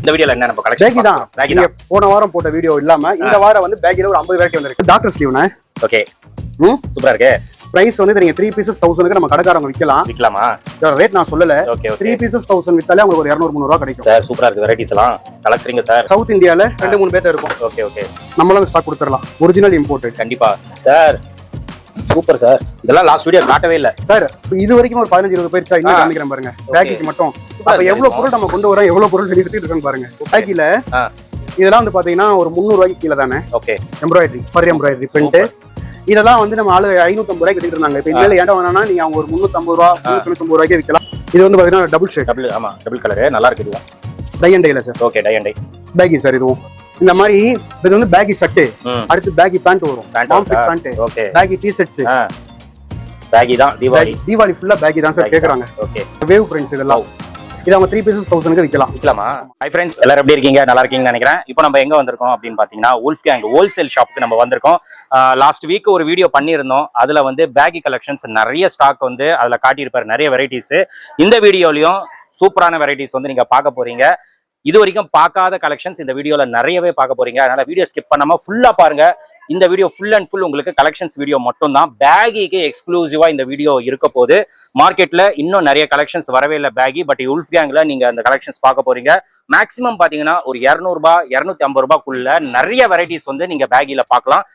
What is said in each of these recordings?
இந்த வீடியோல என்ன நம்ம கலெக்ஷன் பேக்கி தான். நீங்க போன வாரம் போட்ட வீடியோ இல்லாம இந்த வாரம் வந்து பேக்கில ஒரு 50 வெரைட்டி வந்திருக்கு. டாக்டர் ஸ்லீவ்னா ஓகே சூப்பரா இருக்கு. பிரைஸ் வந்து நீங்க 3 பீசஸ் 1000க்கு நம்ம கடைக்காரங்க விக்கலாமா? இதோட ரேட் நான் சொல்லல. 3 பீசஸ் 1000 வித்தாலே உங்களுக்கு ஒரு 200-300 ரூபாய் கிடைக்கும். சார் சூப்பரா இருக்கு. வெரைட்டிஸ் எல்லாம் கலக்குறீங்க சார். சவுத் இந்தியால 2-3 பேர் இருக்கும். ஓகே நம்மளால ஸ்டாக் கொடுத்துறலாம். Original imported. கண்டிப்பா சார். Super sir. இதெல்லாம் லாஸ்ட் வீடியோ காட்டவே இல்ல சார். இது வரைக்கும் ஒரு 15-20 பேர் இன்னும் காமிக்கிறேன் பாருங்க. பேக்கிக்கு மட்டும் அப்ப எவ்வளவு பொருள் நம்ம கொண்டு வரோம், எவ்வளவு பொருள் வெளியிட்டு இருக்கோம் பாருங்க. பேக்கில இதெல்லாம் வந்து பாத்தீங்கன்னா ஒரு 300 ரூபாய்க்கு கீழ தானே. ஓகே. எம்ப்ராய்டரி, ஃபர் எம்ப்ராய்டரி பிரிண்ட். இதெல்லாம் வந்து நம்ம ஆளு 550 ரூபாய்க்கு வித்துட்டு இருந்தாங்க. இப்ப இனிமேல் ஏன்டா வேணா நீங்க அவங்க ஒரு 350 ரூபா 390 ரூபாய்க்கு விக்கலாம். இது வந்து பாத்தீங்கன்னா டபுள் ஷேட். டபுள் கலர் நல்லா இருக்கு. இதுவும் டை அண்ட் டைல sir. Okay tie and dye baggy sir. இதுவும் இந்த மாதிரி இது வந்து பேக்கி ஷர்ட், அடுத்து பேக்கி பேண்ட் வரும். காம்ஃபிட் pant, okay. Baggy T-shirts. Baggy தான். தீபாவளி ஃபுல்லா பேக்கி தான் சார் கேக்குறாங்க. ஓகே. வேவ் பிரிண்ட்ஸ் இதெல்லாம் இது அவங்க 3 பீசஸ் 1000க்கு விக்கலாமா? ஹை ஃப்ரெண்ட்ஸ், எல்லாரும் எப்படி இருக்கீங்க? நல்லா இருக்கீங்கன்னு நினைக்கிறேன். இப்போ நம்ம எங்க வந்திருக்கோம் அப்படின்னு பாத்தீங்கன்னா உல்ஃப்கேங் ஹோல்சேல் ஷாப்புக்கு நம்ம வந்திருக்கோம். லாஸ்ட் வீக் ஒரு வீடியோ பண்ணியிருந்தோம். அதுல வந்து பேக்கி கலெக்ஷன்ஸ் நிறைய ஸ்டாக் வந்து அதுல காட்டியிருப்பாரு, நிறைய வெரைட்டிஸ். இந்த வீடியோலயும் சூப்பரான வெரைட்டிஸ் வந்து நீங்க பார்க்க போறீங்க. இது வரைக்கும் பார்க்காத கலெக்ஷன்ஸ் இந்த வீடியோல நிறையவே பார்க்க போறீங்க. அதனால வீடியோ ஸ்கிப் பண்ணாம ஃபுல்லா பாருங்க. இந்த வீடியோ ஃபுல் அண்ட் ஃபுல் உங்களுக்கு கலெக்ஷன்ஸ் வீடியோ மட்டும் தான். பேகிக்கு எக்ஸ்க்ளூசிவா இந்த வீடியோ இருக்க போது. மார்க்கெட்ல இன்னும் நிறைய கலெக்ஷன்ஸ் வரவே இல்லை பேகி, பட் உல்ஃப்கேங்ல நீங்க அந்த கலெக்ஷன்ஸ் பார்க்க போறீங்க. மேக்ஸிமம் பாத்தீங்கன்னா ஒரு 200 ரூபாய் 250 ரூபாய்க்குள்ள நிறைய வெரைட்டிஸ் வந்து நீங்க பேகில பார்க்கலாம்.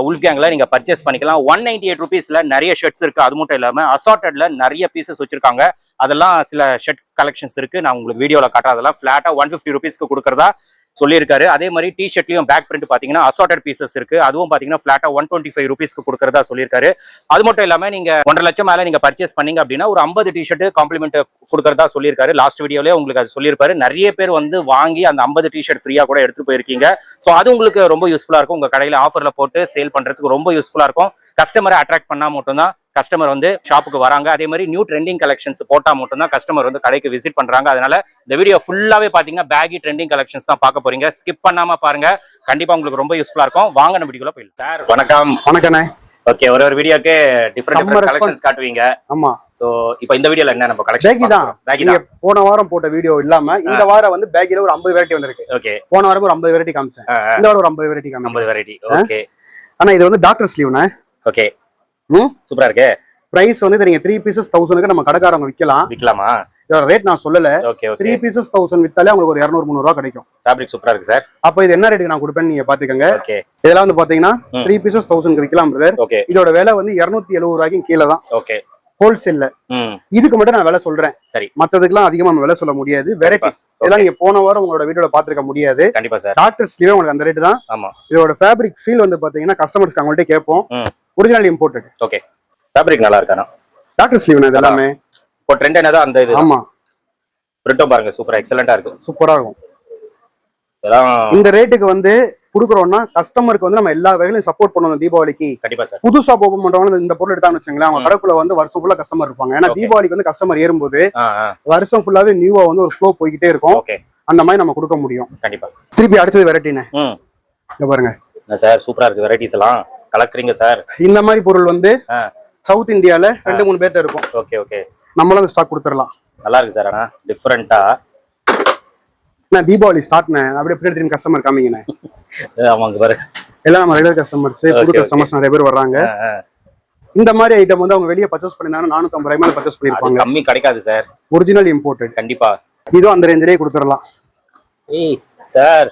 உல்ஃப்கேங்ல நீங்க பர்ச்சேஸ் பண்ணிக்கலாம். 198 ருபீஸ்ல நிறைய ஷர்ட்ஸ் இருக்கு. அது மட்டும் இல்லாம அசார்ட்டட்ல நிறைய பீசஸ் வச்சிருக்காங்க. அதெல்லாம் சில ஷர்ட் கலெக்ஷன்ஸ் இருக்கு. நான் உங்களுக்கு வீடியோல காட்டுறேன். அதெல்லாம் ஃபிளாட்டா 150 ருபீஸ்க்கு கொடுக்கறதா சொல்லியிருக்காரு. அதே மாதிரி டி ஷர்ட்லயும் பேக் பிரிண்ட் பாத்தீங்கன்னா அசார்ட்டட் பீசஸ் இருக்கு. அதுவும் பாத்தீங்கன்னா ஃபிளாட்டா 125 ருபீஸ்க்கு கொடுக்கறதா சொல்லியிருக்காரு. அது மட்டும் இல்லாம நீங்க 1.5 லட்சம் மேல நீங்க பர்ச்சேஸ் பண்ணீங்க அப்படின்னா ஒரு 50 டி ஷர்ட் காம்ப்ளிமெண்ட் கொடுக்கறதா சொல்லியிருக்காரு. லாஸ்ட் வீடியோலயே உங்களுக்கு அது சொல்லியிருப்பாரு. நிறைய பேர் வந்து வாங்கி அந்த 50 டி ஷர்ட் ஃப்ரீயா கூட எடுத்து போயிருக்கீங்க. ஸோ அது உங்களுக்கு ரொம்ப யூஸ்ஃபுல்லா இருக்கும். உங்க கடையில ஆஃபர்ல போட்டு சேல் பண்றதுக்கு ரொம்ப யூஸ்ஃபுல்லா இருக்கும். கஸ்டமரை அட்ராக்ட் பண்ணா மட்டும்தான் கஸ்டமர் வந்து ஷாப்புக்கு வராங்க. அதே மாதிரி நியூ ட்ரெண்டிங் கலெக்ஷன்ஸ் போட்டா மட்டும் தான் கஸ்டமர் வந்து கடைக்கு விசிட் பண்றாங்க. அதனால இந்த வீடியோ ஃபுல்லாவே பாத்தீங்கன்னா பேகி ட்ரெண்டிங் கலெக்ஷன்ஸ் தான் பார்க்க போறீங்க. ஸ்கிப் பண்ணாம பாருங்க. கண்டிப்பா உங்களுக்கு ரொம்ப யூஸ்ஃபுல்லா இருக்கும். வாங்க நம்ம வீடியோல போயிடலாம். சார் வணக்கம். வணக்கண்ணே. ஓகே. ஒரு வீடியோக்கு டிஃபரெண்ட் கலெக்ஷன்ஸ் காட்டுவீங்க. ஆமா. சோ இப்போ இந்த வீடியோல என்ன நம்ம கலெக்ஷன் பேக்கி தான். நீங்க போன வாரம் போட்ட வீடியோ இல்லாம இந்த வாரம் வந்து பேக்கில ஒரு 50 வெரைட்டி வந்திருக்கு. ஓகே. போன வாரம் ஒரு 50 வெரைட்டி காமிச்சேன். இந்த வாரம் ஒரு 50 வெரைட்டி காமிச்சேன். 50 வெரைட்டி. ஓகே. ஆனா இது வந்து டாக்டர் ஸ்லீவ்னா. ஓகே. சூப்பரா இருக்கு. பிரைஸ் வந்து நீங்க 3 பீசஸ் 1000க்கு நம்ம கடைக்காரங்க விக்கலாமா? இதோட ரேட் நான் சொல்லல. 3 பீசஸ் 1000 வித்தாலே உங்களுக்கு ஒரு 200-300 ரூபாய் கிடைக்கும். ஃபேப்ரிக் சூப்பரா இருக்கு சார். அப்ப இது என்ன ரேட்டுக்கு நான் கொடுப்பேன்னு நீங்க பாத்துக்கங்க. இதெல்லாம் வந்து பாத்தீங்கன்னா 3 பீசஸ் 1000க்கு விக்கலாம் பிரதர். இதோட விலை வந்து 270 ரூபாய்க்கு கீழ தான். ஓகே. ஹோல்சேல்ல. இதுக்கு மட்டும் நான் விலை சொல்றேன். சரி. மத்ததுக்கெல்லாம் அதிகமா நம்ம விலை சொல்ல முடியாது. வெரைட்டிஸ் இதெல்லாம் நீங்க போன வாரம் உங்களோட வீடியோல பாத்துக்க முடியாது. கண்டிப்பா சார். டாக்டர் ஸ்லீவ் உங்களுக்கு அந்த ரேட் தான். ஆமா. இதோட ஃபேப்ரிக் ஃபீல் வந்து பாத்தீங்கன்னா கஸ்டமர்ஸ்க்கு அவங்கள்ட்ட கேட்போம். Original imported. ஓகே. ஃபேப்ரிக் நல்லா இருக்கானா? டாக்டர் ஸ்லீவ் இது எல்லாமே இப்போ ட்ரெண்ட் என்னதா அந்த இது. ஆமா. பிரிண்ட்டும் பாருங்க சூப்பரா எக்ஸலென்ட்டா இருக்கு. சூப்பரா இருக்கும். இந்த ரேட்டுக்கு வந்து குடுக்குறோம்னா கஸ்டமருக்கு வந்து நம்ம எல்லா வகையிலும் சப்போர்ட் பண்ணுவோம். தீபாவளிக்கு கண்டிப்பா சார். புதுசா ஓபன் பண்றவங்க இந்த பொருள் எடுத்தான்னு வச்சுங்களேன், அவங்க கடைக்குள்ள வந்து வருஷம் ஃபுல்லா கஸ்டமர் இருப்பாங்க. ஏன்னா தீபாவளிக்கு வந்து கஸ்டமர் ஏறும்போது வருஷம் ஃபுல்லாவே நியூவா வந்து ஒரு ஃப்ளோ போய்கிட்டே இருக்கும். அந்த மாதிரி நம்ம கொடுக்க முடியும். கண்டிப்பா. திருப்பி அடுத்தது வெரைட்டினே இங்க பாருங்க சார். சூப்பரா இருக்கு. வெரைட்டிஸ் எல்லாம் கலக்குறீங்க சார். இந்த மாதிரி பொருள் வந்து சவுத் இந்தியால 2-3 பேர்ட்ட இருக்கும். Okay okay. நம்மளும் ஸ்டாக் கொடுத்துடலாம். நல்லா இருக்கு சார். ஆனா டிஃபரெண்டா நான் தீபாவளி ஸ்டார்ட்னே அப்படியே ஃப்ரீ கஸ்டமர் காமிங்கண்ணே. ஆமாங்க பாரு. எல்லாம் நம்ம ரெகுலர் கஸ்டமர்ஸ், புது கஸ்டமர்ஸ் நிறைய பேர் வர்றாங்க. இந்த மாதிரி ஐட்டம் வந்து அவங்க வெளியே பர்ச்சேஸ் பண்ணிருந்தாங்க 450 ரூபாய் மேல பர்ச்சேஸ் பண்ணிருப்பாங்க. கம்மி கிடைக்காது சார். Original imported. கண்டிப்பா. இதுவும் அந்த ரேஞ்சிலே கொடுத்துடலாம். ஏய் சார்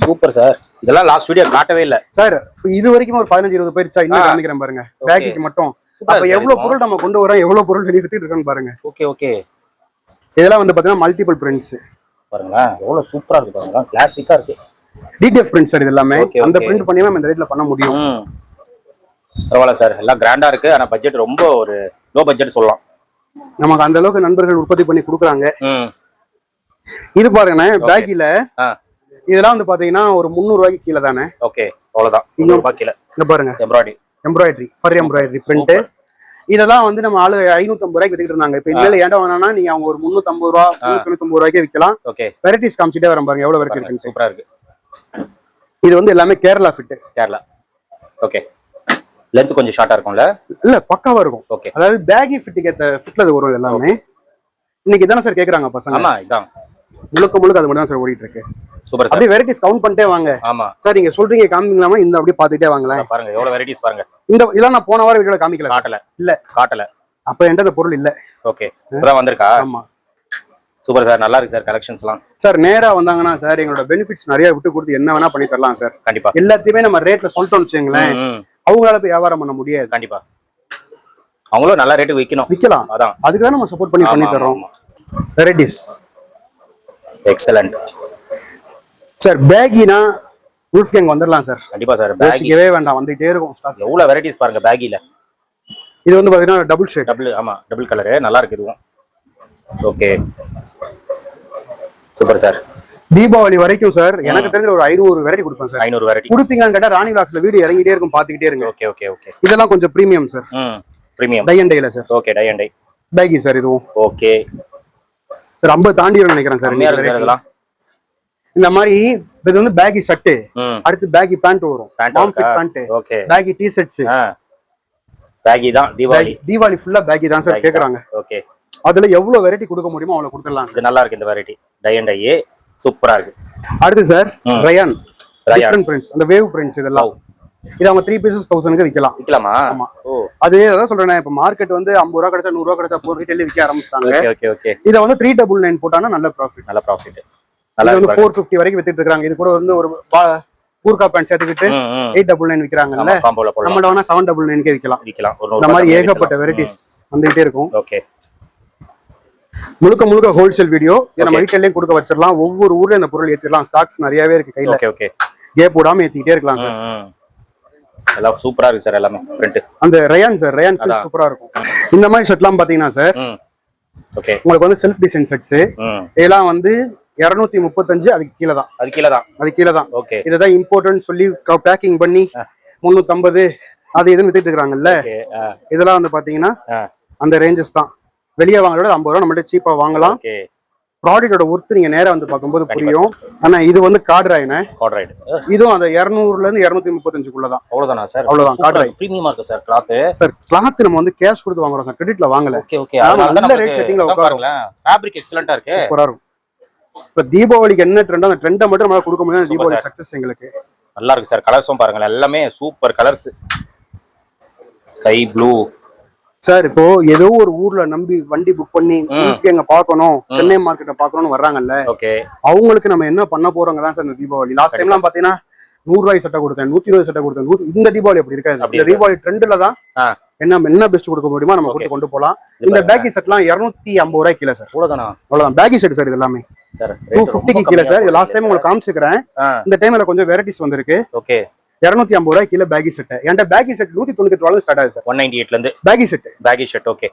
சூப்பர் சார். இதெல்லாம் லாஸ்ட் வீடியோ காட்டவே இல்ல சார். இது வரைக்கும் ஒரு 15-20 பேர் இன்னும் காமிக்கிறேன் பாருங்க. பேக்கிக்கு மட்டும் அப்ப எவ்வளவு பொருள் நம்ம கொண்டு வரோம், எவ்வளவு பொருள் வெளியே வித்துட்டு இருக்கோம்னு பாருங்க. Okay okay. இதெல்லாம் வந்து பாத்தீங்கன்னா மல்டிபிள் பிரிண்ட்ஸ் பாருங்களா. எவ்வளவு சூப்பரா இருக்கு பாருங்க. கிளாசிக்கா இருக்கு. TTF print sir. இது எல்லாமே அந்த பிரிண்ட் பண்ணி நம்ம இந்த ரேட்ல பண்ண முடியும். பரவாயில்ல சார். எல்லாம் கிராண்டா இருக்கு. ஆனா பட்ஜெட் ரொம்ப ஒரு லோ பட்ஜெட் சொல்லலாம். நமக்கு அந்த அளவுக்கு நண்பர்கள் உற்பத்தி பண்ணி கொடுக்குறாங்க. இது பாருங்கண்ணே பேக்கில இதெல்லாம் வந்து பாத்தீங்கன்னா ஒரு 300 ரூபாய்க்கு கீழே தானே. ஓகே அவ்வளவுதான். இங்க பாருங்க எம்ப்ராய்டரி ஃபர் எம்ப்ராய்டரி பிரிண்ட். இதெல்லாம் வந்து நம்ம ஆளு 550 ரூபாய்க்கு வித்துட்டு இருந்தாங்க. இப்ப இனிமேல் ஏன்டா வேணாம்னா நீங்க அவங்க ஒரு 350 ரூபா 390 ரூபாய்க்கு விக்கலாம். ஓகே. வெரைட்டிஸ் காமிச்சிட்டே வர பாருங்க எவ்வளவு வெரைட்டி இருக்கு. சூப்பரா இருக்கு. இது வந்து எல்லாமே Kerala fit. Kerala. Okay. Length கொஞ்சம் ஷார்ட்டா இருக்கும்ல? இல்ல பக்காவா இருக்கும். ஓகே. அதாவது பேகி ஃபிட்டுக்கு ஏத்த ஃபிட்ல அது வரும் எல்லாமே. இன்னைக்கு இதானே சார் கேக்குறாங்க பசங்க? ஆமா இதான். முழுக்க அது மட்டும் தான் சார் ஓடிட்டு இருக்கு. Super sir. அப்படியே வெரைட்டிஸ் கவுண்ட் பண்ணிட்டே வாங்க. ஆமா சார், நீங்க சொல்றீங்க காமிக்கலாமா? இந்த அப்படியே பாத்துட்டே வாங்களேன். பாருங்க எவ்வளவு வெரைட்டிஸ் பாருங்க. இந்த இதெல்லாம் நான் போன வாரம் வீடியோல காமிக்கல. காட்டல. அப்ப என்கிட்ட அந்த பொருள் இல்ல. ஓகே, இப்பதான் வந்திருக்கா? ஆமா. சூப்பர் சார், நல்லா இருக்கு சார் கலெக்ஷன்ஸ்லாம். சார் நேரா வந்தாங்கன்னா சார் எங்களோட பெனிஃபிட்ஸ் நிறைய விட்டு கொடுத்து என்ன வேணா பண்ணி தரலாம் சார். கண்டிப்பா. எல்லாத்தையுமே நம்ம ரேட்ல சொல்லிட்டோம்னு வச்சுங்களேன், அவங்களால போய் வியாபாரம் பண்ண முடியாது. கண்டிப்பா. அவங்களும் நல்ல ரேட்டுக்கு விற்கலாம். அதான் அதுக்கு நம்ம சப்போர்ட் பண்ணி தரோம். Varieties excellent sir. பேகினா உல்ஃப் கேங் வந்துடலாம் சார். கண்டிப்பா சார். பேகிவே வேண்டாம், வந்துட்டே இருக்கும் ஸ்டாக். எவ்வளவு வெரைட்டிஸ் பாருங்க பேகில. இது வந்து பாத்தீங்கன்னா டபுள் ஷேட். ஆமா, டபுள் கலர் நல்லா இருக்கு இதுவும். Okay super sir. தீபாவளி வரைக்கும் சார் எனக்கு தெரிஞ்ச ஒரு 500 வெரைட்டி கொடுப்பேன் சார். 500 வெரைட்டி கொடுப்பீங்களான்னு கேட்டா ராணி விலாக்ஸ்ல வீடியோ இறங்கிட்டே இருக்கும், பாத்துக்கிட்டே இருங்க. Okay okay okay. இதெல்லாம் கொஞ்சம் premium sir. Premium tie and டைல sir. Okay, tie and dye baggy sir. இதுவும் ஓகே சார். 50 தாண்டிரும் நினைக்கிறேன் சார். இதெல்லாம் இந்த மாதிரி இது வந்து பேகி ஷர்ட், அடுத்து பேகி பேண்ட் வரும், mom fit pant, okay, baggy T-shirts. Baggy தான் தீபாவளி ஃபுல்லா பேகி தான் சார் கேக்குறாங்க. ஓகே, அதுல எவ்வளவு வெரைட்டி கொடுக்க முடியுமோ அவ்வளவு கொடுத்துடலாம். இது நல்லா இருக்கு இந்த வெரைட்டி. டை அண்ட் டை சூப்பரா இருக்கு. அடுத்து சார் ரயான் டிஃபரண்ட் பிரிண்ட்ஸ், அந்த வேவ் பிரிண்ட்ஸ். இதெல்லாம் இது அவங்க 3 பீசஸ் 1000க்கு விக்கலாமா? ஆமா. அதே அதான் சொல்றேன், இப்ப மார்க்கெட் வந்து 50 ரூபா கிடைச்சா 100 ரூபா கிடைச்சா போற ரீட்டைல்ல விக்க ஆரம்பிச்சிட்டாங்க. Okay okay. இத வந்து 399 போட்டானா நல்ல ப்ராஃபிட். இது வந்து 450 வரைக்கும் வித்துட்டு இருக்காங்க. இது கூட வந்து ஒரு கூர்கா பேண்ட் சேர்த்துக்கிட்டு 899 விக்கிறாங்கல்ல. நம்ம வேணா 799க்கே விக்கலாம். இந்த மாதிரி ஏகப்பட்ட வெரைட்டிஸ் வந்துகிட்டே இருக்கும். ஓகே, முழுக்க ஹோல்சேல் வீடியோ. இதை நம்ம ரீட்டைல்லயும் கொடுக்க வச்சிடலாம். ஒவ்வொரு ஊர்ல இந்த பொருள் ஏத்திடலாம். ஸ்டாக்ஸ் நிறையவே இருக்கு கையில. Okay okay. கேப் போடாம ஏத்திக்கிட்டே இருக்கலாம் சார். எல்லாம் சூப்பரா இருக்கு சார். எல்லாமே பிரிண்ட். அந்த ரயான் சார், ரயான் ஃபீல் சூப்பரா இருக்கும். இந்த மாதிரி ஷர்ட்லாம் பாத்தீங்கன்னா சார், ஓகே, உங்களுக்கு வந்து செல்ஃப் டிசைன் ஷர்ட்ஸ் இதெல்லாம் வந்து 235 அதுக்கு கீழ தான். ஓகே, இததான் இம்போர்ட்னு சொல்லி பேக்கிங் பண்ணி 350 அது இதுன்னு வித்துட்டு இருக்காங்கல்ல. இதெல்லாம் வந்து பாத்தீங்கன்னா அந்த ரேஞ்சஸ் தான். வெளியே வாங்குறத 50 ரூபா நம்மள்ட்ட சீப்பா வாங்கலாம். ப்ராடக்டோட ஒர்த் நீங்க நேரா வந்து பார்க்கும்போது புரியும். ஆனா இது வந்து கார்ட்ராய்னே. இதுவும் அந்த 200ல இருந்து 235க்குள்ள தான். அவ்வளவுதானா சார்? அவ்வளவுதான். கார்ட்ராய் பிரீமியமா இருக்கு சார். கிளாத் சார், கிளாத் நம்ம வந்து கேஷ் கொடுத்து வாங்குறோம் சார், கிரெடிட்ல வாங்கல. Okay okay. நல்ல ரேட் செட்டிங்ல உட்காரும். ஃபேப்ரிக் எக்ஸலென்ட்டா இருக்கு. சூப்பரா இருக்கும். இப்ப தீபாவளிக்கு என்ன ட்ரெண்டோ அந்த ட்ரெண்டை மட்டும் நம்மளால கொடுக்க முடியாது. தீபாவளி சக்சஸ் எங்களுக்கு. நல்லா இருக்கு சார். கலர்ஸும் பாருங்க, எல்லாமே super colours. Sky blue sir. இப்போ ஏதோ ஒரு ஊர்ல நம்பி வண்டி புக் பண்ணி எங்க பாக்கணும், சென்னை மார்க்கெட்டை பாக்கணும்னு வர்றாங்கல்ல, அவங்களுக்கு நம்ம என்ன பண்ண போறோங்க தான் சார் இந்த தீபாவளி. லாஸ்ட் டைம் எல்லாம் பாத்தீங்கன்னா 100 ரூபாய் சட்டை கொடுத்தேன், 120 சட்டை கொடுத்தேன். இந்த தீபாவளி அப்படி இருக்காது. இந்த தீபாவளி ட்ரெண்ட்ல தான் என்ன பெஸ்ட் கொடுக்க முடியுமோ நம்ம கொண்டு போலாம். இந்த பேக்கி செட்லாம் 250 ரூபாய் கீழே சார். அவ்வளவுதான் பேக்கி செட் சார். இது எல்லாமே 250க்கு கீழே சார். இது லாஸ்ட் டைம் உங்களுக்கு காமிச்சிக்கிறேன். இந்த டைம்ல கொஞ்சம் வெரைட்டிஸ் வந்திருக்கு. ஓகே, 250 ரூபாய் கீழே பேக்கி செட். என்கிட்ட பேக்கி செட் 198 ரூபாயில ஸ்டார்ட் ஆகுது சார். 198ல இருந்து பேக்கி செட். ஓகே,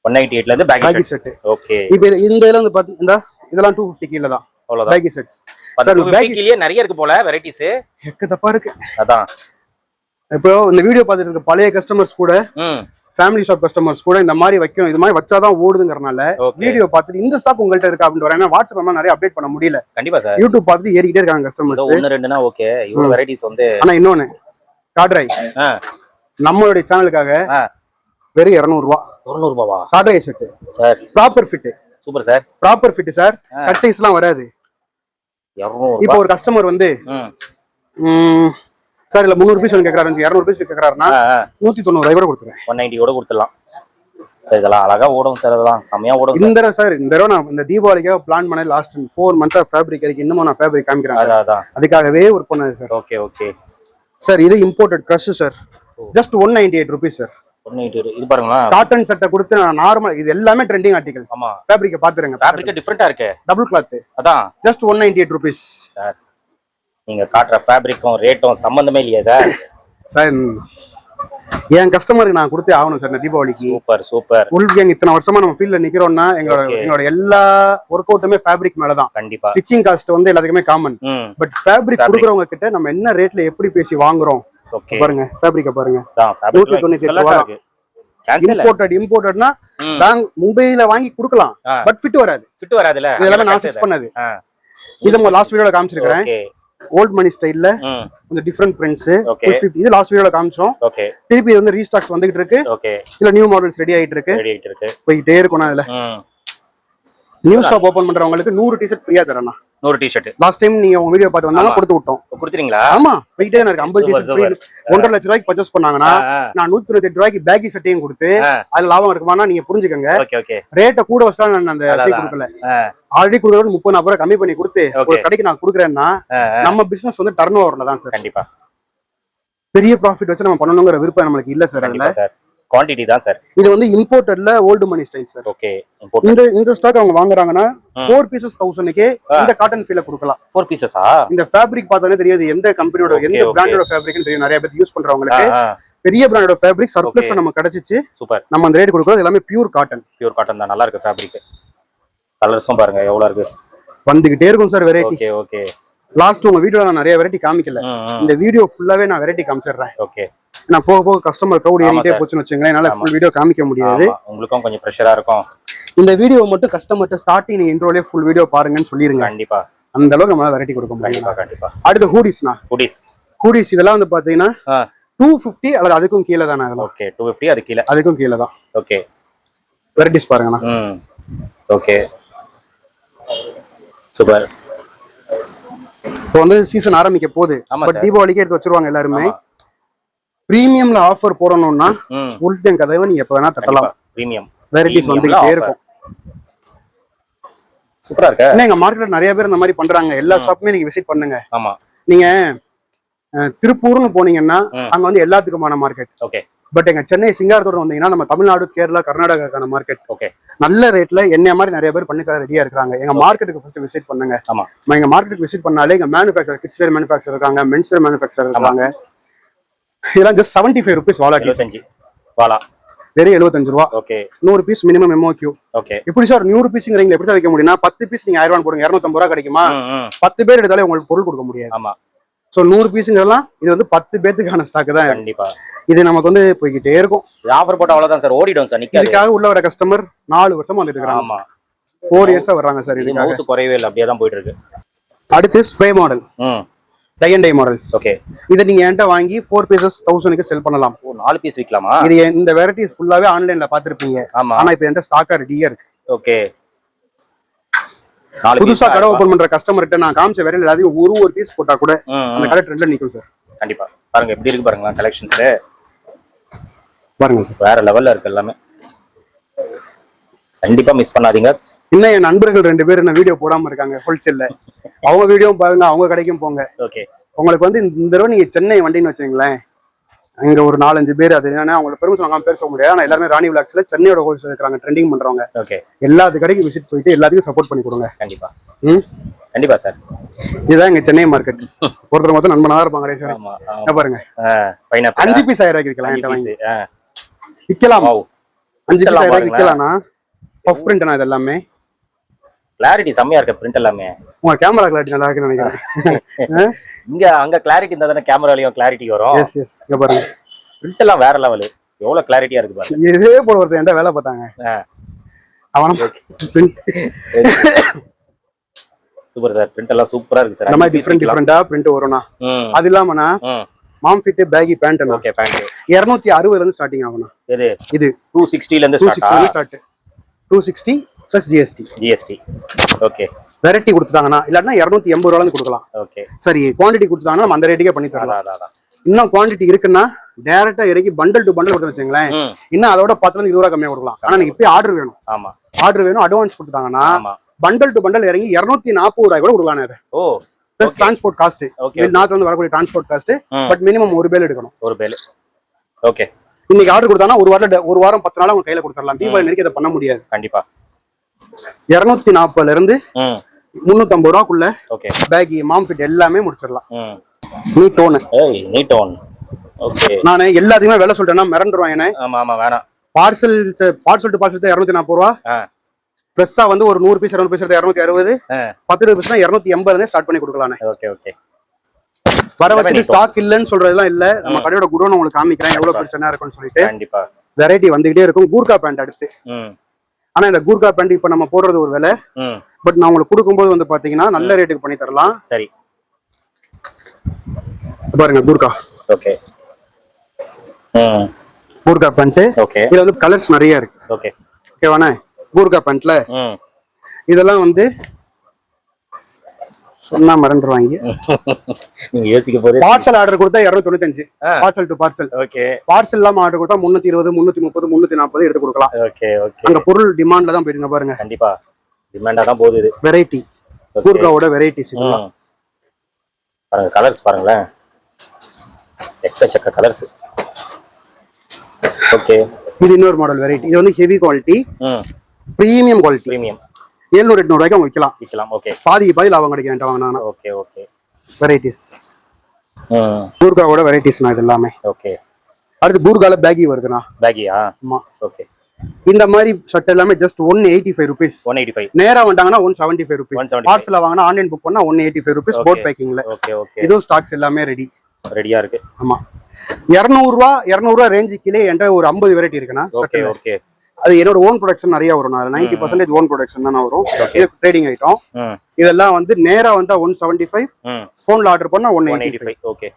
198ல இருந்து பேக்கி செட். ஓகே, இப்போ இந்த இதெல்லாம் வந்து பாத்தீங்கன்னா இதெல்லாம் 250 கீழ தான். அவ்வளவுதான் பேக்கி செட்ஸ். சார் 250க்குலயே நிறைய இருக்கு போல வெரைட்டிஸ். எக்கதப்பா இருக்கு. அதான் இப்போ இந்த வீடியோ பார்த்துட்டு இருக்க பழைய கஸ்டமர்ஸ் கூட, ஃபேமிலி ஷாப் கஸ்டமர்ஸ் கூட இந்த மாதிரி வைக்கணும், இது மாதிரி வச்சாதான் ஓடுதுங்கறனால வீடியோ பார்த்துட்டு இந்த ஸ்டாக் உங்கள்ட்ட இருக்கா அப்படின்னு வரேன். வாட்ஸ்அப்ல நிறைய அப்டேட் பண்ண முடியல. கண்டிப்பா சார். யூடியூப் பார்த்துட்டு ஏறிக்கிட்டே இருக்காங்க கஸ்டமர்ஸ். ஒன்னு ரெண்டுனா ஓகே, இவ்வளவு வெரைட்டிஸ் வந்து. ஆனா இன்னொன்னு காட்ராய் நம்மளுடைய சேனலுக்காக வெறும் 200 ரூபாய். 200 ரூபாவா? Corduroy set sir. Proper fit. Super sir. Proper fit sir. Cut சைஸ்லாம் வராது. 200. இப்போ ஒரு கஸ்டமர் வந்து சார் இல்ல 300 பீஸ் கேக்குறாரு, 200 பீஸ் கேக்குறாருன்னா 190 ரூபாய் கூட கொடுத்துறேன். 190 கூட கொடுத்துடலாம். இதெல்லாம் அழகா ஓடும் சார். அதெல்லாம் செமையா ஓடும். இந்த தடவை நான் இந்த தீபாவளிக்காக பிளான் பண்ண லாஸ்ட் 4 மந்த்ஸ் ஃபேப்ரிக் இருக்கு. இன்னமும் நான் ஃபேப்ரிக் காமிக்கிறேன். அதுக்காகவே ஒர்க் பண்ணது சார். Okay okay sir. இது imported crush sir. Just 198 rupees sir. 198. இது பாருங்களா, காட்டன் சட்டை கொடுத்து நான் நார்மல். இது எல்லாமே ட்ரெண்டிங் ஆர்டிகல்ஸ். ஆமா, ஃபேப்ரிக் பாத்துருங்க. ஃபேப்ரிக் டிஃபரண்டா இருக்கு. Double cloth. அதான் ஜஸ்ட் 198 ரூபீஸ் சார். நீங்க காட்டுற ஃபேப்ரிக்கும் ரேட்டும் சம்பந்தமே இல்லையா சார்? சார் என் கஸ்டமருக்கு நான் கொடுத்தே ஆகணும் சார் இந்த தீபாவளிக்கு. Super super. உல்ஃப் கேங் இத்தனை வருஷமா நம்ம ஃபீல்ட்ல நிக்கிறோம்னா எங்களோட எல்லா ஒர்க் அவுட்டுமே ஃபேப்ரிக் மேலதான். கண்டிப்பா. ஸ்டிச்சிங் காஸ்ட் வந்து எல்லாத்துக்குமே காமன். பட் ஃபேப்ரிக் கொடுக்குறவங்க கிட்ட நம்ம என்ன ரேட்ல எப்படி பேசி வாங்குறோம் பாருங்க. ஃபேப்ரிக்க பாருங்க. 198 ரூபாய். இம்போர்ட்டட்னா நாங்க மும்பைல வாங்கி கொடுக்கலாம். பட் ஃபிட் வராது. இதெல்லாம் நான் ஸ்டிச் பண்ணது. இத நம்ம லாஸ்ட் வீடியோல காமிச்சிருக்கேன். ஓல்ட் மணி ஸ்டைல்ல கொஞ்சம் டிஃபரண்ட் பிரிண்ட்ஸ். இது லாஸ்ட் வீடியோல காமிச்சோம். திருப்பி வந்து ரீஸ்டாக்ஸ் வந்துகிட்டு இருக்கு. இல்ல நியூ மாடல்ஸ் ரெடி ஆயிட்டு இருக்கு. போயிட்டே இருக்கும். அதுல நியூ ஷாப் ஓபன் பண்றவங்களுக்கு 100 டிஷர்ட் ஃப்ரீயா தரேண்ணா. 100 டிஷர்ட் லாஸ்ட் டைம் நீங்க உங்க வீடியோ பார்த்து வந்தாங்க கொடுத்து விட்டோம். கொடுத்துறீங்களா? ஆமா, போயிட்டே இருக்கு. 50 டிஷர்ட் ஃப்ரீ. 1.5 லட்சம் ரூபாய்க்கு பர்ச்சேஸ் பண்ணாங்கன்னா நான் 128 ரூபாய்க்கு பேக்கி செட்டையும் கொடுத்து அது லாபம் இருக்குமானா நீங்க புரிஞ்சுக்கங்க. ரேட்டை கூட வச்சா நான் அந்த ரேட் கொடுக்கல. ஆல்ரெடி கொடுக்கறது 30-40 ரூபாய் கம்மி பண்ணி கொடுத்து ஒரு கடைக்கு நான் கொடுக்குறேன்னா நம்ம பிசினஸ் வந்து டர்ன் ஓவர்ல தான் சார். கண்டிப்பா பெரிய ப்ராஃபிட் வச்சு நம்ம பண்ணணுங்கிற விருப்பம் நம்மளுக்கு இல்ல சார். அதுல குவாண்டிட்டி தான் சார். இது வந்து இம்போர்ட்டட்ல ஓல்டு மணி ஸ்டைல் சார். ஓகே. இந்த ஸ்டாக் அவங்க வாங்குறாங்கன்னா 4 பீசஸ் 1000க்கு இந்த காட்டன் ஃபீல கொடுக்கலாம். 4 பீசஸா? இந்த ஃபேப்ரிக் பார்த்தாலே தெரியாது எந்த கம்பெனியோட எந்த பிராண்டோட ஃபேப்ரிக்னு தெரியும். நிறைய பேர் யூஸ் பண்றவங்களுக்கு பெரிய பிராண்டோட ஃபேப்ரிக் சர்ப்ளஸ்ல நம்ம கிடைச்சிச்சு. சூப்பர். நம்ம அந்த ரேட் கொடுக்குறது எல்லாமே பியூர் காட்டன். பியூர் காட்டன் தான். நல்லா இருக்கு ஃபேப்ரிக். கலர்ஸும் பாருங்க எவ்வளவு இருக்கு. வந்துகிட்டே இருக்கும் sir variety. Okay okay. Last உங்க வீடியோல நான் நிறைய வெரைட்டி காமிக்கல. இந்த வீடியோ ஃபுல்லாவே நான் வெரைட்டி காமிச்சிடுறேன். ஓகே. நான் போக போக கஸ்டமர் க்ரௌட் ஏறிட்டே போச்சுன்னு வச்சுங்களேன், என்னால ஃபுல் வீடியோ காமிக்க முடியாது. உங்களுக்கும் கொஞ்சம் பிரஷரா இருக்கும். இந்த வீடியோ மட்டும் கஸ்டமர்ட்ட ஸ்டார்டிங் நீங்க இன்ட்ரோலயே ஃபுல் வீடியோ பாருங்கன்னு சொல்லிருங்க. கண்டிப்பா. அந்த அளவுக்கு நம்மளால வெரைட்டி கொடுக்க முடியும். கண்டிப்பா கண்டிப்பா. அடுத்து ஹூடிஸ்னா. ஹூடிஸ் இதெல்லாம் வந்து பாத்தீங்கன்னா 250 அல்லது அதுக்கும் கீழே தானே அதெல்லாம். ஓகே. 250 அது கீழே. அதுக்கும் கீழே தான். ஓகே. வெரைட்டிஸ் பாருங்கண்ணா. ஓகே. சூப்பர். இப்போ வந்து சீசன் ஆரம்பிக்க போகுது. பட் தீபாவளிக்கு எடுத்து வச்சிருவாங்க எல்லாருமே. பிரீமியம்ல ஆஃபர் போடணும்னா உல்ஸ்டன் கதவை நீங்க எப்ப வேணா தட்டலாம். பிரீமியம் வெரைட்டிஸ் வந்துகிட்டே இருக்கும். சூப்பரா இருக்கு. எங்க மார்க்கெட்ல நிறைய பேர் இந்த மாதிரி பண்றாங்க. எல்லா ஷாப்புமே நீங்க விசிட் பண்ணுங்க. ஆமா. நீங்க திருப்பூர்னு போனீங்கன்னா அங்க வந்து எல்லாத்துக்குமான மார்க்கெட். ஓகே. பட் எங்க சென்னை சிங்காரத்தோட வந்தீங்கன்னா நம்ம தமிழ்நாடு, கேரளா, கர்நாடகாக்கான மார்க்கெட். ஓகே. நல்ல ரேட்ல என்ன மாதிரி நிறைய பேர் பண்ணிக்க ரெடியா இருக்காங்க. எங்க மார்க்கெட்டுக்கு ஃபர்ஸ்ட் விசிட் பண்ணுங்க. ஆமா. எங்க மார்க்கெட்டுக்கு விசிட் பண்ணாலே எங்க மேனுஃபேக்சர், கிட்ஸ் வேர் மேனுஃபேக்சர் இருக்காங்க, மென்ஸ் வேர் மேனுஃபேக்சர் இருக்காங்க. இதெல்லாம் ஜஸ்ட் 75 rupees வாலா. 75 வாலா. வெறும் 75 ரூபா. Okay. 100 piece minimum MOQ. Okay. இப்படி சார் 100 பீஸ்ங்கறீங்க எப்படி வைக்க முடியும்னா 10 பீஸ் நீங்க 1000 ரூபாய் போடுங்க 250 ரூபாய் கிடைக்குமா? 10 பேர் எடுத்தாலே உங்களுக்கு பொருள் கொடுக்க முடியாது. ஆமா. சோ 100 பீஸ்ங்கறலாம் இது வந்து 10 பேத்துக்கான ஸ்டாக் தான். கண்டிப்பா. இது நமக்கு வந்து போயிட்டே இருக்கும். ஆஃபர் போட்ட அவ்வளவுதான் சார். ஓடிடும் சார். நிக்காது. இதுக்காக உள்ள வர கஸ்டமர் 4 வருஷமா வந்துட்டு இருக்காங்க. ஆமா. 4 இயர்ஸா வர்றாங்க சார். இதுக்காக மவுஸ் குறையவே இல்ல, அப்படியே தான் போயிட்டு இருக்கு. அடுத்து spray model. Tie and tie models. Okay. இத நீங்க என்கிட்ட வாங்கி 4 பீசஸ் 1000க்கு செல் பண்ணலாம். 4 பீஸ் விக்கலாமா? இது இந்த வெரைட்டிஸ் ஃபுல்லாவே ஆன்லைன்ல பாத்துருப்பீங்க. ஆனா இப்போ என்கிட்ட ஸ்டாக்கா ரெடியா இருக்கு. ஓகே. புதுசா கடை ஓபன் பண்ற கஸ்டமர் கிட்ட நான் காமிச்ச வெரைட்டி எல்லாத்தையும் ஒரு பீஸ் போட்டா கூட அந்த கடை ட்ரெண்ட்ல நிக்கும் சார். கண்டிப்பா. பாருங்க எப்படி இருக்கு பாருங்க கலெக்ஷன்ஸ். பாருங்க சார், வேற லெவல்ல இருக்கு எல்லாமே. கண்டிப்பா மிஸ் பண்ணாதீங்க. இன்னும் என் நண்பர்கள் 2 பேர் என்ன வீடியோ போடாம இருக்காங்க ஹோல்சேல்ல. அவங்க வீடியோ பாருங்க, அவங்க கடைக்கும் போங்க. ஓகே. உங்களுக்கு வந்து இந்த தடவை நீங்க சென்னை வண்டின்னு வச்சுங்களேன், அங்க ஒரு 4-5 பேர், அது என்னன்னா அவங்களோட பெருமை சொல்லாம பேச முடியாது. ஆனா எல்லாருமே ராணி விளாக்ஸ்ல சென்னையோட ஹோல்சேல் இருக்காங்க, ட்ரெண்டிங் பண்றவங்க. ஓகே. எல்லாத்து கடைக்கும் விசிட் போயிட்டு எல்லாத்துக்கும் சப்போர்ட் பண்ணி கொடுங்க. கண்டிப்பா. கண்டிப்பா சார். இதுதான் எங்க சென்னை மார்க்கெட். ஒருத்தர் மொத்தம் நண்பனா இருப்பாங்க சார். ஆமா. பாருங்க 5 பீஸ் 1000 ரூபாய்க்கு விக்கலாம். என்கிட்ட வாங்கி விக்கலாம். 5 பீஸ் 1000 ரூபாய்க்கு விக்கலாம்னா பஃப் பிரிண்ட்னா இது எல்லாமே. கிளாரிட்டி செம்மையா இருக்கு. பிரிண்ட் எல்லாமே உங்க கேமரா கிளாரிட்டி நல்லா இருக்குன்னு நினைக்கிறேன். இங்க அங்க கிளாரிட்டி இருந்தா தானே கேமராலயும் கிளாரிட்டி வரும். Yes yes. இங்க பாருங்க பிரிண்ட் எல்லாம் வேற லெவல். எவ்வளவு கிளாரிட்டியா இருக்கு பாருங்க. இதே போல ஒருத்தன் என்ன வேலை பார்த்தாங்க. அவன சூப்பர் சார். பிரிண்ட் எல்லாம் சூப்பரா இருக்கு சார். நம்ம டிஃபரண்டா பிரிண்ட் வரும்னா. அது இல்லாமனா mom fit baggy pant. Okay. Pant 260 ல இருந்து ஸ்டார்டிங் ஆகும்னா. இது 260 ல இருந்து start. 260 plus GST. Okay. Variety கொடுத்துட்டாங்கன்னா இல்லன்னா 280 ரூபாயில இருந்து கொடுக்கலாம். ஓகே. சரி, குவாண்டிட்டி கொடுத்துட்டாங்கன்னா நம்ம அந்த ரேட்டுக்கே பண்ணி தரலாம். இன்னும் குவாண்டிட்டி இருக்குன்னா டைரக்டா இறக்கி பண்டல் டு பண்டல் கொடுத்து வச்சுங்களேன், இன்னும் அதோட 10 ல இருந்து 20 ரூபாய் கம்மியா கொடுக்கலாம். ஆனா நீங்க இப்ப ஆர்டர் வேணும். ஆமா. ஆர்டர் வேணும், அட்வான்ஸ் கொடுத்துட்டாங்கன்னா பண்டல் டு பண்டல் இறங்கி 240 ரூபாய் கூட கொடுக்கலாம். அது ஓ பிளஸ் டிரான்ஸ்போர்ட் காஸ்ட். நார்த்ல இருந்து வரக்கூடிய டிரான்ஸ்போர்ட் காஸ்ட். பட் மினிமம் ஒரு பேல் எடுக்கணும். ஒரு பேல். ஓகே. இன்னைக்கு ஆர்டர் கொடுத்தானா ஒரு வாரம் 10 நாள் உங்க கையில கொடுத்துடலாம். தீபாவளி நெருக்கி இதை பண்ண முடியாது. கண்டிப்பா. 240 ல இருந்து 350 ரூபாய்க்குள்ள பேக் மாம் ஃபிட் எல்லாமே முடிச்சிடலாம். Neat done. Neat done. Okay. நான் எல்லாத்தையுமே விலை சொல்றேன்னா மிரண்டுருவாங்க. ஆமா ஆமா வேணாம். பார்சல் டு பார்சல் 240 ரூபா. ஃப்ரெஷ்ஷா வந்து ஒரு 100 பீஸ் 200 பீஸ் 260. 10 பீஸ்னா 280 ல ஸ்டார்ட் பண்ணி கொடுக்கலானே. Okay okay. வர வச்சு ஸ்டாக் இல்லன்னு சொல்றதெல்லாம் இல்ல. நம்ம கடையோட குடோன் உங்களுக்கு காமிக்கிறேன் எவ்வளவு பிரச்சனை இருக்குன்னு சொல்லிட்டு. கண்டிப்பா. வெரைட்டி வந்துகிட்டே இருக்கும். கூர்கா பேண்ட் அடுத்து. ஆனா இந்த கூர்கா பேண்ட் இப்ப நம்ம போடுறது ஒரு விலை. பட் நான் உங்களுக்கு கொடுக்கும்போது வந்து பாத்தீங்கன்னா நல்ல ரேட்டுக்கு பண்ணி தரலாம். சரி பாருங்க Gurkha. Okay. Gurkha pant. Okay. இதுல வந்து கலர்ஸ் நிறைய இருக்கு. ஓகே. ஓகேவானே? கூர்கா பேண்ட்ல இதெல்லாம் வந்து சொன்னா மறந்துடுவாங்க. நீங்க யோசிக்க போதே பார்சல் ஆர்டர் கொடுத்தா 295, parcel to parcel. Okay. Parcel இல்லாம ஆர்டர் கொடுத்தா 320, 330, 340 எடுத்து கொடுக்கலாம். Okay okay. அங்க பொருள் டிமாண்ட்ல தான் போயிடுங்க பாருங்க. கண்டிப்பா டிமாண்டா தான் போகுது இது. வெரைட்டி கூர்காவோட வெரைட்டிஸ் இதெல்லாம் பாருங்க. கலர்ஸ் பாருங்களேன், எக்கச்சக்க கலர்ஸ். ஓகே. இது இன்னொரு மாடல் வெரைட்டி. இது வந்து heavy quality, premium quality. Premium 700-800 ரூபாய்க்கு அவங்க விற்கலாம். ஓகே. பாதி லாபம் கிடைக்கும் என்கிட்ட வாங்கினா. Okay okay. வெரைட்டிஸ் கூர்காவோட வெரைட்டிஸ்னா இது எல்லாமே. ஓகே. அடுத்து கூர்கால பேகி வருதுண்ணா. பேகியா? ஆமா. ஓகே. இந்த மாதிரி ஷர்ட் எல்லாமே ஜஸ்ட் 185 rupees. 185. நேரா வந்தாங்கன்னா 175 rupees. பார்சல்ல வாங்கினா ஆன்லைன் புக் பண்ணா 185 rupees போட் பேக்கிங்ல. Okay okay. இதுவும் ஸ்டாக்ஸ் எல்லாமே ரெடியா இருக்கு. ஆமா. 200 ரூபா ரேஞ்சு கீழே என்கிட்ட ஒரு 50 வெரைட்டி இருக்குண்ணா. Okay okay. அது என்னோட ஓன் ப்ரொடக்ஷன் நிறைய வரும். 90% ஓன் ப்ரொடக்ஷன் தான் வரும். இது ட்ரேடிங் ஐட்டம். இதெல்லாம் வந்து நேரா வந்தா 175, போன்ல ஆர்டர் பண்ணா 185. ஓகே.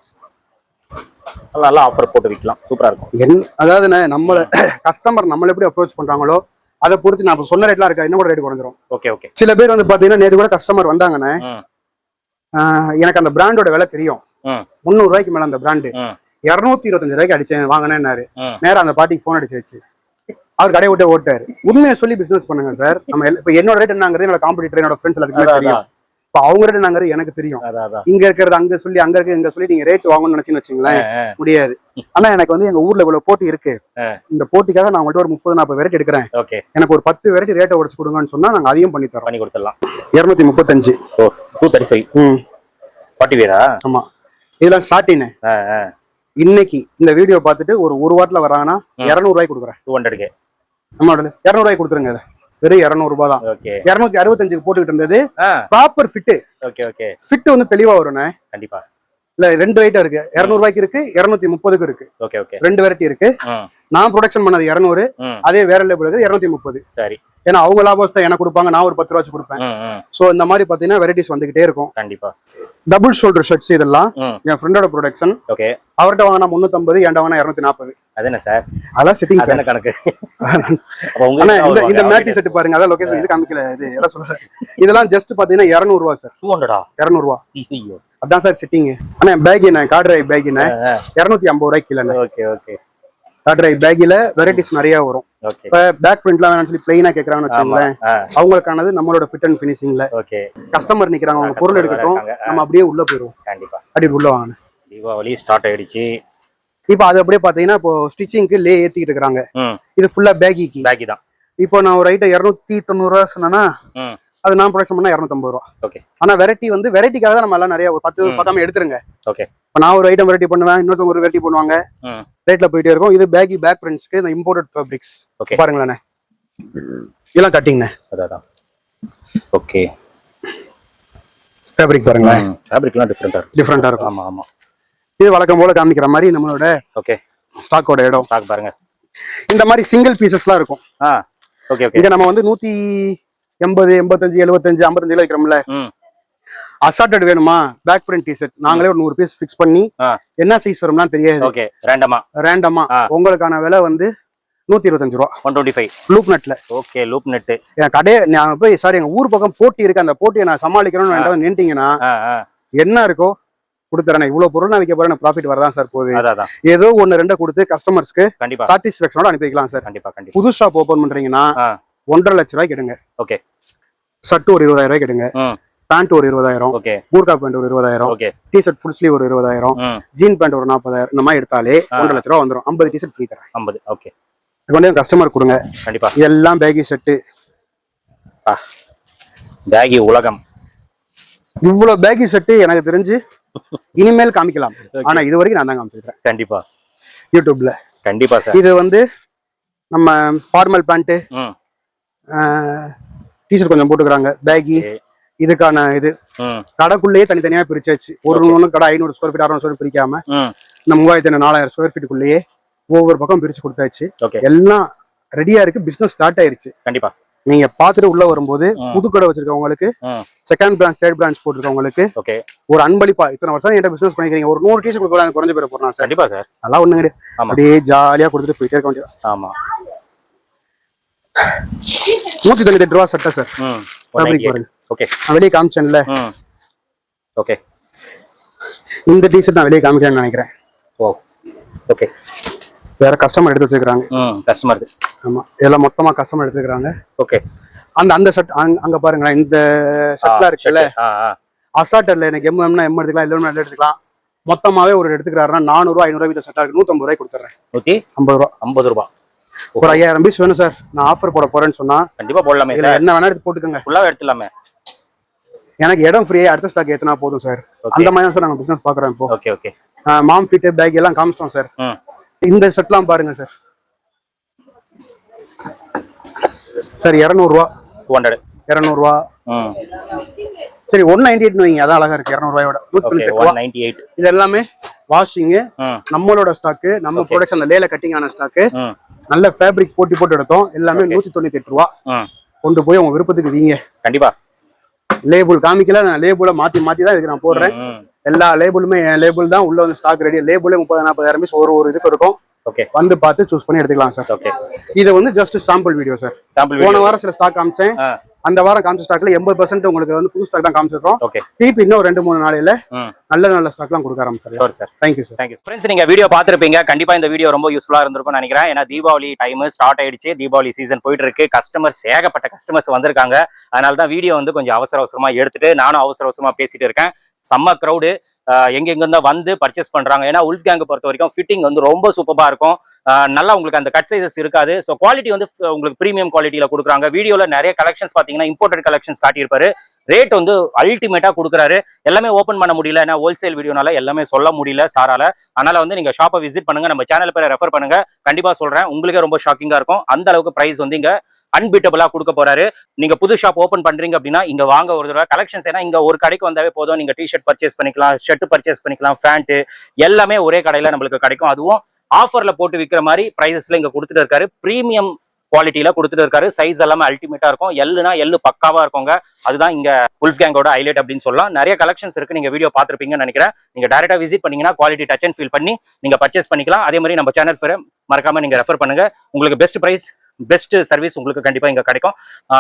நல்ல ஆஃபர் போட்டு விக்கலாம். சூப்பரா இருக்கும். அதாவது நம்மள கஸ்டமர் நம்மள எப்படி அப்ரோச் பண்றாங்களோ அதை பொறுத்து நான் சொன்ன ரேட்லாம் இருக்கா இன்னும் ரேட் குறைஞ்சிரும். Okay okay. சில பேர் வந்து பாத்தீங்கன்னா நேத்து கூட கஸ்டமர் வந்தாங்கண்ணே, எனக்கு அந்த பிராண்டோட விலை தெரியும், 300 ரூபாய்க்கு மேல அந்த பிராண்டு 225 ரூபாய்க்கு அடிச்சேன் வாங்கினேன்னாரு. நேரம் அந்த பாட்டிக்கு போன் அடிச்சு வச்சு அவர் கடையை விட்டு ஓட்டாரு. உண்மையை சொல்லி பிசினஸ் பண்ணுங்க சார். நம்ம இப்ப என்னோட ரேட் என்னங்கிறது என்னோட காம்படிட்டர் என்னோட ஃப்ரெண்ட்ஸ் எல்லாத்துக்குமே தெரியும். இப்ப அவங்க ரேட் என்னங்கிறது எனக்கு தெரியும். இங்க இருக்கிறது அங்க சொல்லி அங்க இருக்கு இங்க சொல்லி நீங்க ரேட் வாங்கணும்னு நினைச்சுன்னு வச்சுங்களேன், முடியாது. ஆனா எனக்கு வந்து எங்க ஊர்ல இவ்வளவு போட்டி இருக்கு, இந்த போட்டிக்காக நான் உங்கள்ட்ட ஒரு 30-40 வெரைட்டி எடுக்கிறேன், எனக்கு ஒரு 10 வெரைட்டி ரேட்டை உடச்சு கொடுங்கன்னு சொன்னா நாங்க அதையும் பண்ணி தரோம். பண்ணி கொடுத்துடலாம். 235. 235. பாட்டி வேரா? ஆமா. இதெல்லாம் ஸ்டார்டிங். இன்னைக்கு இந்த வீடியோ பார்த்துட்டு ஒரு வாரத்துல வராங்கன்னா 200 ரூபாய்க்கு கொடுக்குறேன். 200க்கு நம்ம 200 ரூபாய்க்கு கொடுத்துருங்க. வெறும் 200 ரூபாய் தான். 265க்கு போட்டுக்கிட்டு இருந்தது. Proper fit. Okay okay. Fit வந்து தெளிவா வரும்ண்ணே. கண்டிப்பா. இல்ல 2 ஐட்டம் இருக்கு. 200 ரூபாய்க்கு இருக்கு, 230க்கு இருக்கு. Okay okay. 2 வெரைட்டி இருக்கு. நான் ப்ரொடக்ஷன் பண்ணது 200, அதே வேற லேபிள் இருக்கு 230. சரி. ஏன்னா அவங்க லாபம் தான் எனக்கு கொடுப்பாங்க, நான் ஒரு 10 ரூபாய்க்கு கொடுப்பேன். சோ இந்த மாதிரி பாத்தீங்கன்னா வெரைட்டிஸ் வந்துகிட்டே இருக்கும். கண்டிப்பா. டபுள் ஷோல்டர் ஷர்ட்ஸ் இதெல்லாம் என் ஃப்ரெண்டோட ப்ரொடக்ஷன். ஓகே. அவர்கிட்ட வாங்கினா 350, என்கிட்ட வாங்கினா 240. அது என்ன சார்? அதான் செட்டிங் சார் கணக்கு. ஆனா இந்த மேட்டி செட் பாருங்க, அதான் லொகேஷன் இது காமிக்கல. இது எல்லாம் சொல்றேன். இதெல்லாம் ஜஸ்ட் பாத்தீங்கன்னா 200 ரூபாய் சார். 200 ரூபாய். அதான் சார் செட்டிங். ஆனா பேக் என்ன காட்ரை பேக் என்ன 250 ரூபாய்க்கு கீழே. Okay okay. காட்ரை பேக்ல வெரைட்டிஸ் நிறைய வரும். இப்ப பேக் பிரிண்ட்லாம் வேணும்னு சொல்லி பிளைனா கேக்குறாங்கன்னு வச்சுக்கோங்களேன், அவங்களுக்கானது நம்மளோட ஃபிட் அண்ட் ஃபினிஷிங்ல. ஓகே. கஸ்டமர் நிக்கிறாங்க, அவங்க பொருள் எடுக்கட்டும், நம்ம அப்படியே உள்ள போயிருவோம். கண்டிப்பா. அப்படி உள்ள வாங்க. தீபாவளி ஸ்டார்ட் ஆயிடுச்சு. இப்போ அது அப்படியே பாத்தீங்கன்னா இப்போ ஸ்டிச்சிங்க்கு லே ஏத்திட்டு இருக்காங்க. இது ஃபுல்லா பேகி தான். இப்போ நான் ஒரு ஐட்டம் 290 ரூபா சொன்னா அது நான் ப்ரொடக்ஷன் பண்ணா 250 ரூபா. ஓகே. ஆனா வெரைட்டி வந்து வெரைட்டிக்காக தான் நம்ம எல்லாம் நிறைய ஒரு 10 பத்தாம எடுத்துருங்க. ஓகே. இப்போ நான் ஒரு ஐட்டம் வெரைட்டி பண்ணுவேன், இன்னொருத்தவங்க ஒரு வெரைட்டி பண்ணுவாங்க, ரேட்ல போயிட்டே இருக்கும். இது பேகி பேக் பிரிண்ட்ஸ்க்கு இந்த இம்போர்ட்டட் ஃபேப்ரிக்ஸ். ஓகே. பாருங்களேன், இதெல்லாம் கட்டிங்ண்ணே. அதான். ஓகே. ஃபேப்ரிக் பாருங்களேன், ஃபேப்ரிக்லாம் டிஃபரெண்டா இருக்கும். ஆமா ஆமா. இது வழக்கம் போல காமிக்கிற மாதிரி நம்மளோட ஓகே ஸ்டாக்கோட இடம். ஸ்டாக் பாருங்க. இந்த மாதிரி சிங்கிள் பீசஸ்லாம் இருக்கும். Okay okay. இங்க நம்ம வந்து 180, 85, 75, 55 வைக்கிறோம்ல. அசார்ட்டட் வேணுமா பேக் பிரிண்ட் டி-ஷர்ட் நாங்களே ஒரு 100 பீஸ் ஃபிக்ஸ் பண்ணி என்ன சைஸ் வரும்னா தெரியாது. ஓகே. ரேண்டமா உங்களுக்கான விலை வந்து 125 ரூபா. 125 லூப் நெட்ல. ஓகே. லூப் நெட் என் கடை நான் போய் சாரி எங்க ஊர் பக்கம் போட்டி இருக்கு, அந்த போட்டியை நான் சமாளிக்கணும்னு நின்ட்டீங்கன்னா என்ன இருக்கோ கொடுத்துறேன். இவ்வளவு பொருள் நான் வைக்க போறேன், ப்ராஃபிட் வரதான் சார் போகுது. ஏதோ 1-2 கொடுத்து கஸ்டமர்ஸ்க்கு சாட்டிஸ்பேக்ஷனோட அனுப்பி வைக்கலாம் சார். புது ஷாப் ஓபன் பண்றீங்கன்னா 1.5 லட்ச ரூபாய்க்கு எடுங்க. ஓகே. ஷர்ட் ஒரு 20,000 ரூபாய்க்கு எடுங்க. பேண்ட் ஒரு 20,000. ஓகே. கூர்கா பேண்ட் ஒரு 20,000. ஓகே. டி-ஷர்ட் ஃபுல் ஸ்லீவ் ஒரு 20,000. ஜீன் பேண்ட் ஒரு 40,000. இந்த மாதிரி எடுத்தாலே 1.5 லட்ச ரூபா வந்துடும். 50 டி-ஷர்ட் ஃப்ரீ தரேன். 50. ஓகே. இது கொண்டு கஸ்டமர் கொடுங்க. கண்டிப்பா. இதெல்லாம் பேகி ஷர்ட். பேகி உலகம். இவ்வளவு பேகி ஷர்ட் எனக்கு தெரிஞ்சு இனிமேல் காமிக்கலாம். ஆனா இது வரைக்கும் நான் தான் காமிச்சிருக்கேன். கண்டிப்பா. யூடியூப்ல. கண்டிப்பா சார். இது வந்து நம்ம ஃபார்மல் பேண்ட், டி-ஷர்ட் கொஞ்சம் போட்டுக்கிறாங்க, பேகி. இதுக்கான இது கடைக்குள்ளேயே தனித்தனியா பிரிச்சாச்சு. ஒரு கடை 500 ஸ்கொயர் ஃபீட் 600 ஸ்கொயர் பிரிக்காம இந்த 3000-4000 ஸ்கொயர் ஃபீட்டுக்குள்ளேயே ஒவ்வொரு பக்கம் பிரிச்சு கொடுத்தாச்சு. எல்லாம் ரெடியா இருக்கு. பிசினஸ் ஸ்டார்ட் ஆயிருச்சு. கண்டிப்பா. நீங்க பாத்துட்டு உள்ள வரும்போது புது கடை வச்சிருக்கவங்களுக்கு, செகண்ட் பிரான்ச் தேர்ட் பிரான்ச் போட்டுருக்கவங்களுக்கு ஒரு அன்பளிப்பா இத்தனை வருஷம் என்கிட்ட பிசினஸ் பண்ணிக்கிறீங்க, ஒரு 100 டி-ஷர்ட் கொடுக்கலாம், குறைஞ்ச பேர் போறேன் சார். கண்டிப்பா சார். அதெல்லாம் ஒண்ணு கிடையாது. அப்படியே ஜாலியா கொடுத்துட்டு போயிட்டே இருக்க வேண்டியது. ஆமா. 198 ரூபா சட்டை சார். ஃபேப்ரிக் பாருங்க. ஓகே, நான் வெளியே காமிச்சேன்ல, ஓகே, இந்த டிஷர்ட் நான் வெளியே காமிக்கிறேன்னு நினைக்கிறேன். ஓ ஓகே, வேற கஸ்டமர் எடுத்து வச்சிருக்காங்க. கஸ்டமர். ஆமா, இதெல்லாம் மொத்தமா கஸ்டமர் எடுத்துக்கிறாங்க. ஓகே, அந்த ஷர்ட் அங்க பாருங்களேன், இந்த ஷர்ட்லாம் இருக்குல்ல, அசாட்டர்ல எனக்கு எம்எம்னா எம் எடுத்துக்கலாம், எல்லாம் எடுத்துக்கலாம். மொத்தமாவே ஒரு எடுத்துக்கிறாருன்னா 400 ரூபாய் 500 ரூபாய் ஷர்ட்டா இருக்கு, 150 ரூபாய் கொடுத்துறேன். 150 ரூபாய். ஒரு 5000 பீஸ் வேணும் சார். நான் ஆஃபர் போட போறேன்னு சொன்னா கண்டிப்பா போடலாமே. இல்ல என்ன வேணா எடுத்து போட்டுக்கோங்க, ஃபுல்லாவே எடுத்துலாமே. எனக்கு இடம் ஃப்ரீயா, அடுத்த ஸ்டாக் ஏத்துனா போதும் சார். அந்த மாதிரி தான் சார் நாங்க பிசினஸ் பாக்குறோம் இப்போ. ஓகே ஓகே, மாம் ஃபிட் பேக் எல்லாம் காமிச்சிட்டோம் சார். இந்த செட்லாம் பாருங்க சார். சார் 200 ரூபாய், 200 ரூபாய். சரி 198 வைங்க, அதான் அழகா இருக்கு. 200 ரூபாயோட 198. இது எல்லாமே வாஷிங், நம்மளோட ஸ்டாக், நம்ம ப்ரொடக்ஷன், அந்த லேல கட்டிங் ஆன ஸ்டாக். நல்ல ஃபேப்ரிக் போட்டு எடுத்தோம். எல்லாமே 198 ரூபாய். கொண்டு போய் உங்க விருப்பத்துக்கு வீங்க. கண்டிப்பா லேபிள் காமிக்கல, நான் லேபிளை மாத்தி தான் இதுக்கு நான் போடுறேன். எல்லா லேபிளுமே என் லேபிள் தான். உள்ள வந்து ஸ்டாக் ரெடி. லேபிளே 30,000-40,000 பீஸ் ஒரு இதுக்கு இருக்கும். வந்து பார்த்து சூஸ் பண்ணி எடுத்துக்கலாம் சார். இது வந்து ஜஸ்ட் சாம்பிள் வீடியோ சார். போன வாரம் சில ஸ்டாக் காமிச்சேன். அந்த வாரம் காமிச்ச ஸ்டாக்ல 80% உங்களுக்கு வந்து புது ஸ்டாக் தான் காமிச்சிருக்கோம். திருப்பி இன்னும் 2-3 நாளையில நல்ல ஸ்டாக்லாம் கொடுக்க ஆரம்பிச்சிருக்கோம். Thank you sir. Thank you friends. நீங்க வீடியோ பார்த்திருப்பீங்க. கண்டிப்பா இந்த வீடியோ ரொம்ப யூஸ்ஃபுல்லா இருந்திருக்கும்னு நினைக்கிறேன். ஏன்னா தீபாவளி டைம் ஸ்டார்ட் ஆயிடுச்சு, தீபாவளி சீசன் போயிட்டு இருக்கு. ஏகப்பட்ட கஸ்டமர்ஸ் வந்திருக்காங்க. அதனால தான் வீடியோ வந்து கொஞ்சம் அவசரமா எடுத்துட்டு நானும் அவசரமா பேசிட்டு இருக்கேன். செம்ம க்ரௌடு எங்கெங்க வந்து பர்ச்சேஸ் பண்றாங்க. ஏன்னா உல்ஃப் கேங் பொறுத்த வரைக்கும் ஃபிட்டிங் வந்து ரொம்ப சூப்பரா இருக்கும். நல்லா உங்களுக்கு அந்த கட் சைசஸ் இருக்காது. ஸோ குவாலிட்டி வந்து உங்களுக்கு பிரீமியம் குவாலிட்டியில கொடுக்குறாங்க. வீடியோல நிறைய கலெக்ஷன்ஸ் பாத்தீங்கன்னா இம்போர்ட்டட் கலெக்ஷன்ஸ் காட்டியிருப்பாரு. ரேட் வந்து அல்டிமேட்டா கொடுக்குறாரு. எல்லாமே ஓப்பன் பண்ண முடியல, ஏன்னா ஹோல்சேல் வீடியோனால எல்லாமே சொல்ல முடியல சாரால. அதனால வந்து நீங்க ஷாப்பை விசிட் பண்ணுங்க, நம்ம சேனல் பேரை ரெஃபர் பண்ணுங்க. கண்டிப்பா சொல்றேன், உங்களுக்கே ரொம்ப ஷாக்கிங்கா இருக்கும். அந்த அளவுக்கு பிரைஸ் வந்து இங்க அன்பீட்டபிளா கொடுக்க போறாரு. நீங்க புது ஷாப் ஓபன் பண்றீங்க அப்படின்னா இங்க வாங்க ஒரு தடவை. கலெக்ஷன்ஸ் ஏன்னா இங்க ஒரு கடைக்கு வந்தாவே போதும். நீங்க டிஷர்ட் பர்ச்சேஸ் பண்ணிக்கலாம், ஷர்ட் பர்ச்சேஸ் பண்ணிக்கலாம், பேண்ட் எல்லாமே ஒரே கடையில நம்மளுக்கு கிடைக்கும். அதுவும் ஆஃபர்ல போட்டு விற்கிற மாதிரி பிரைசஸ்ல இங்க கொடுத்துட்டு இருக்காரு. பிரீமியம் குவாலிட்டியில கொடுத்துட்டு இருக்காரு. சைஸ் எல்லாமே அல்டிமேட்டா இருக்கும். எள்ளு பக்காவா இருக்குங்க. அதுதான் இங்க உல்ஃப் கேங்கோட ஹைலைட் அப்படின்னு சொல்லலாம். நிறைய கலெக்ஷன்ஸ் இருக்கு. நீங்க வீடியோ பார்த்திருப்பீங்கன்னு நினைக்கிறேன். நீங்க டைரக்டா விசிட் பண்ணீங்கன்னா குவாலிட்டி டச் அண்ட் ஃபீல் பண்ணி நீங்க பர்ச்சேஸ் பண்ணிக்கலாம். அதே மாதிரி நம்ம சேனல் பேரை மறக்காம நீங்க ரெஃபர் பண்ணுங்க. உங்களுக்கு பெஸ்ட் பிரைஸ், பெஸ்ட் சர்வீஸ் உங்களுக்கு கண்டிப்பா இங்க கிடைக்கும்.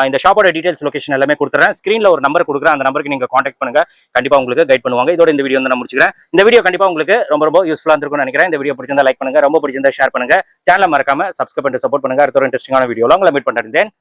இந்த ஷாப்போட டீடைல்ஸ், லொகேஷன் எல்லாமே கொடுத்துறேன். ஸ்கிரீன்ல ஒரு நம்பர் கொடுக்குறேன், அந்த நம்பருக்கு நீங்க கான்டாக்ட் பண்ணுங்க. கண்டிப்பா உங்களுக்கு கைட் பண்ணுவாங்க. இதோட இந்த வீடியோ வந்து நான் முடிச்சுக்கிறேன். இந்த வீடியோ கண்டிப்பா உங்களுக்கு ரொம்ப யூஸ்ஃபுல்லா இருக்கும்னு நினைக்கிறேன். இந்த வீடியோ பிடிச்சிருந்தா லைக் பண்ணுங்க, ரொம்ப பிடிச்சிருந்தா ஷேர் பண்ணுங்க. சேனலை மறக்காம சப்ஸ்கிரைப் பண்ணிட்டு சப்போர்ட் பண்ணுங்க. அடுத்த ஒரு இன்ட்ரெஸ்டிங்கான வீடியோல உங்களை மீட் பண்றேன்.